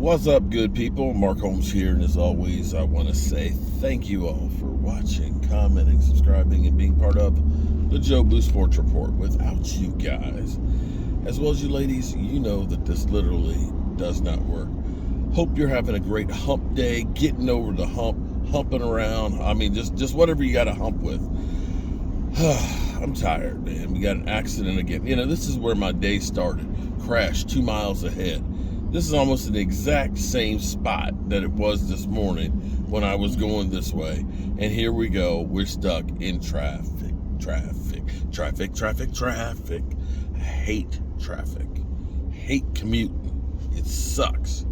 What's up, good people? Mark Holmes here, and as always, I want to say thank you all for watching, commenting, subscribing, and being part of the Joe Blue Sports Report. Without you guys, as well as you ladies, you know that this literally does not work. Hope you're having a great hump day, getting over the hump, humping around. I mean, just whatever you got to hump with. I'm tired, man. We got an accident again. You know, this is where my day started. Crashed 2 miles ahead. This is almost an exact same spot that it was this morning when I was going this way. And here we go. We're stuck in traffic. I hate traffic. Hate commuting. It sucks.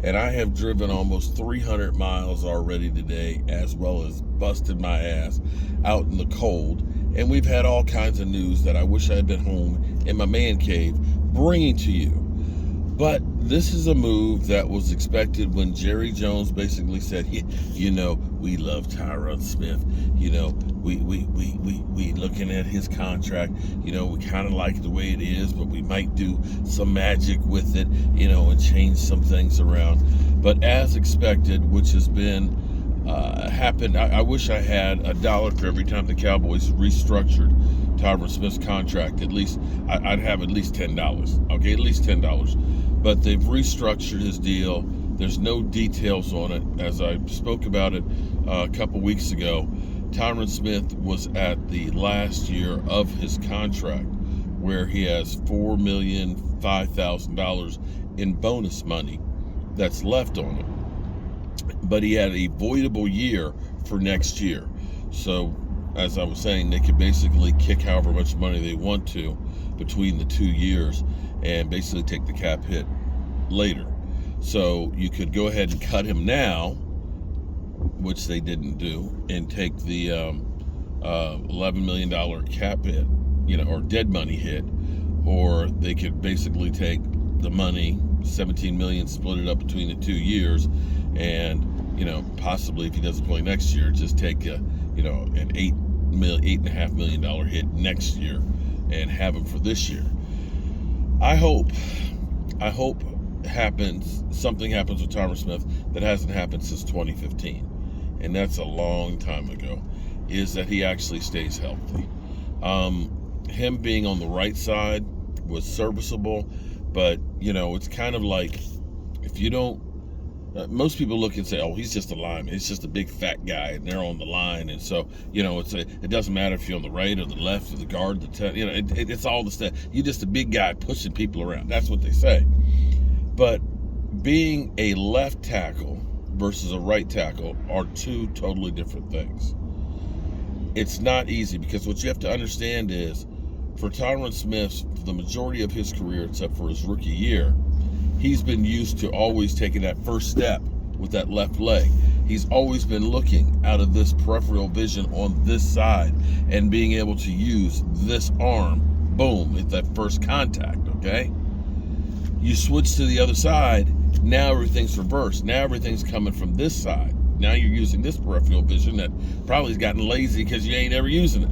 And I have driven almost 300 miles already today, as well as busted my ass out in the cold. And we've had all kinds of news that I wish I had been home in my man cave bringing to you. But this is a move that was expected when Jerry Jones basically said, you know, we love Tyron Smith. You know, we looking at his contract, you know, we kind of like the way it is, but we might do some magic with it, you know, and change some things around. But as expected, which has been happened, I wish I had $1 for every time the Cowboys restructured Tyron Smith's contract. At least I'd have at least $10. Okay, at least $10. But they've restructured his deal. There's no details on it. As I spoke about it a couple weeks ago, Tyron Smith was at the last year of his contract where he has $4,005,000 in bonus money that's left on it. But he had a voidable year for next year. So, as I was saying, they could basically kick however much money they want to between the 2 years and basically take the cap hit later. So you could go ahead and cut him now, which they didn't do, and take the $11 million cap hit, you know, or dead money hit, or they could basically take the money, $17 million, split it up between the 2 years, and, you know, possibly if he doesn't play next year, just take a, you know, an $8.5 million hit next year and have him for this year. I hope something happens with Tyron Smith that hasn't happened since 2015, and that's a long time ago, is that he actually stays healthy. Him being on the right side was serviceable, but, you know, it's kind of like if you don't, most people look and say, oh, he's just a lineman. He's just a big fat guy, and they're on the line. And so, you know, it doesn't matter if you're on the right or the left or the guard, you know, it's all the stuff. You're just a big guy pushing people around. That's what they say. But being a left tackle versus a right tackle are two totally different things. It's not easy, because what you have to understand is, for Tyron Smith, for the majority of his career, except for his rookie year, he's been used to always taking that first step with that left leg. He's always been looking out of this peripheral vision on this side and being able to use this arm, boom, at that first contact, okay? You switch to the other side, now everything's reversed. Now everything's coming from this side. Now you're using this peripheral vision that probably has gotten lazy because you ain't ever using it.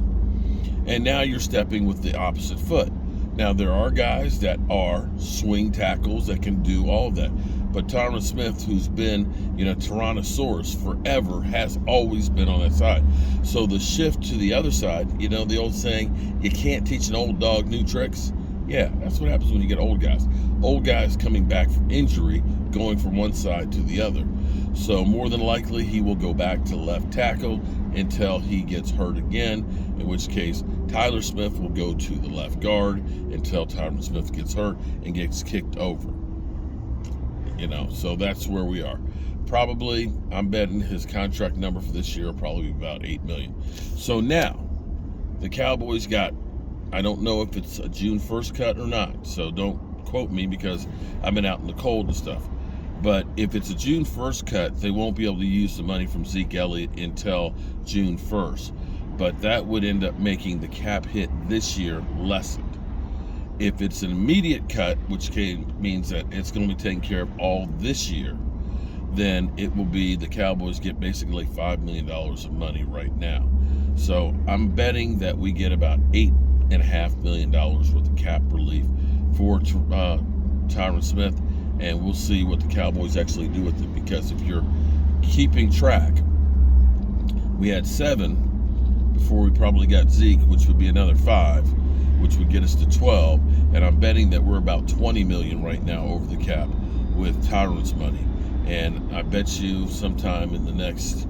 And now you're stepping with the opposite foot. Now, there are guys that are swing tackles that can do all of that. But Tyron Smith, who's been, you know, Tyrannosaurus forever, has always been on that side. So the shift to the other side, you know, the old saying, you can't teach an old dog new tricks. Yeah, that's what happens when you get old guys. Old guys coming back from injury, going from one side to the other. So more than likely, he will go back to left tackle until he gets hurt again, in which case Tyler Smith will go to the left guard until Tyron Smith gets hurt and gets kicked over. You know, so that's where we are. Probably, I'm betting his contract number for this year will probably be about $8 million. So now, the Cowboys got, I don't know if it's a June 1st cut or not, so don't quote me because I've been out in the cold and stuff. But if it's a June 1st cut, they won't be able to use the money from Zeke Elliott until June 1st. But that would end up making the cap hit this year lessened. If it's an immediate cut, which means that it's going to be taken care of all this year, then it will be the Cowboys get basically $5 million of money right now. So I'm betting that we get about $8.5 million worth of cap relief for Tyron Smith, and we'll see what the Cowboys actually do with it. Because if you're keeping track, we had 7 before we probably got Zeke, which would be another 5, which would get us to 12. And I'm betting that we're about 20 million right now over the cap with Tyron's money. And I bet you sometime in the next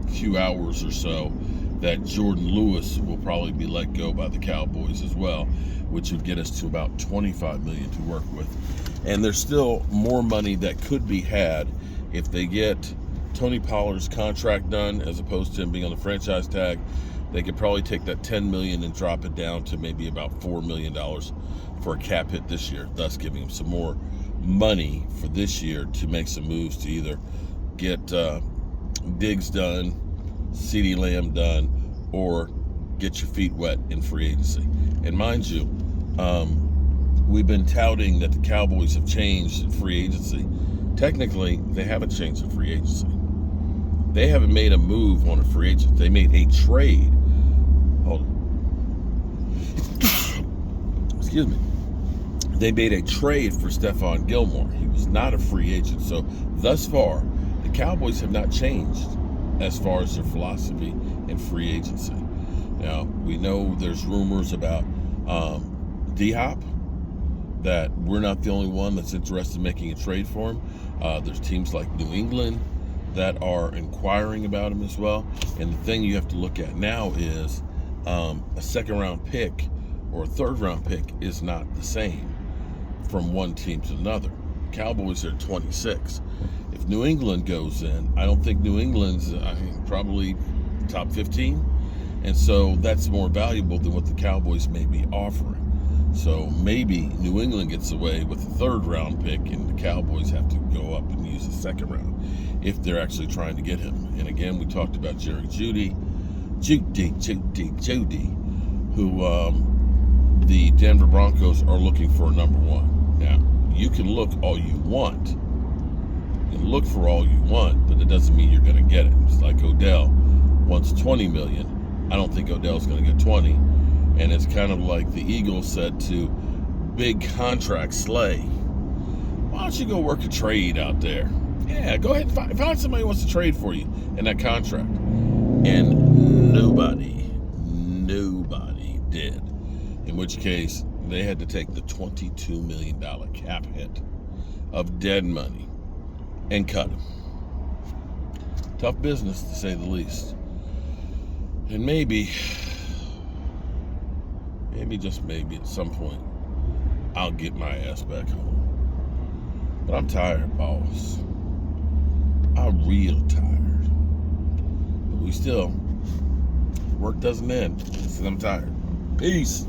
few hours or so that Jordan Lewis will probably be let go by the Cowboys as well, which would get us to about 25 million to work with. And there's still more money that could be had if they get Tony Pollard's contract done, as opposed to him being on the franchise tag. They could probably take that 10 million and drop it down to maybe about $4 million for a cap hit this year, thus giving him some more money for this year to make some moves to either get Diggs done, CeeDee Lamb done, or get your feet wet in free agency. And mind you, we've been touting that the Cowboys have changed in free agency. Technically, they haven't changed in free agency. They haven't made a move on a free agent. They made a trade. Hold on. Excuse me. They made a trade for Stephon Gilmore. He was not a free agent. So thus far, the Cowboys have not changed as far as their philosophy in free agency. Now, we know there's rumors about D-Hop, that we're not the only one that's interested in making a trade for him. There's teams like New England that are inquiring about him as well. And the thing you have to look at now is a second-round pick or a third-round pick is not the same from one team to another. Cowboys are 26. If New England goes in, I don't think New England's probably top 15. And so that's more valuable than what the Cowboys may be offering. So maybe New England gets away with a third-round pick, and the Cowboys have to go up and use a second round if they're actually trying to get him. And again, we talked about Jerry Jeudy, who the Denver Broncos are looking for a number 1. Now, you can look all you want. You can look for all you want, but it doesn't mean you're going to get it. It's like Odell wants 20 million. I don't think Odell's going to get 20. And it's kind of like the Eagles said to big contract Slay, why don't you go work a trade out there? Yeah, go ahead and find somebody who wants to trade for you in that contract. And nobody did. In which case, they had to take the $22 million cap hit of dead money and cut him. Tough business, to say the least. And maybe, just maybe, at some point, I'll get my ass back home. But I'm tired, boss. I'm real tired. But we still, work doesn't end, because I'm tired. Peace.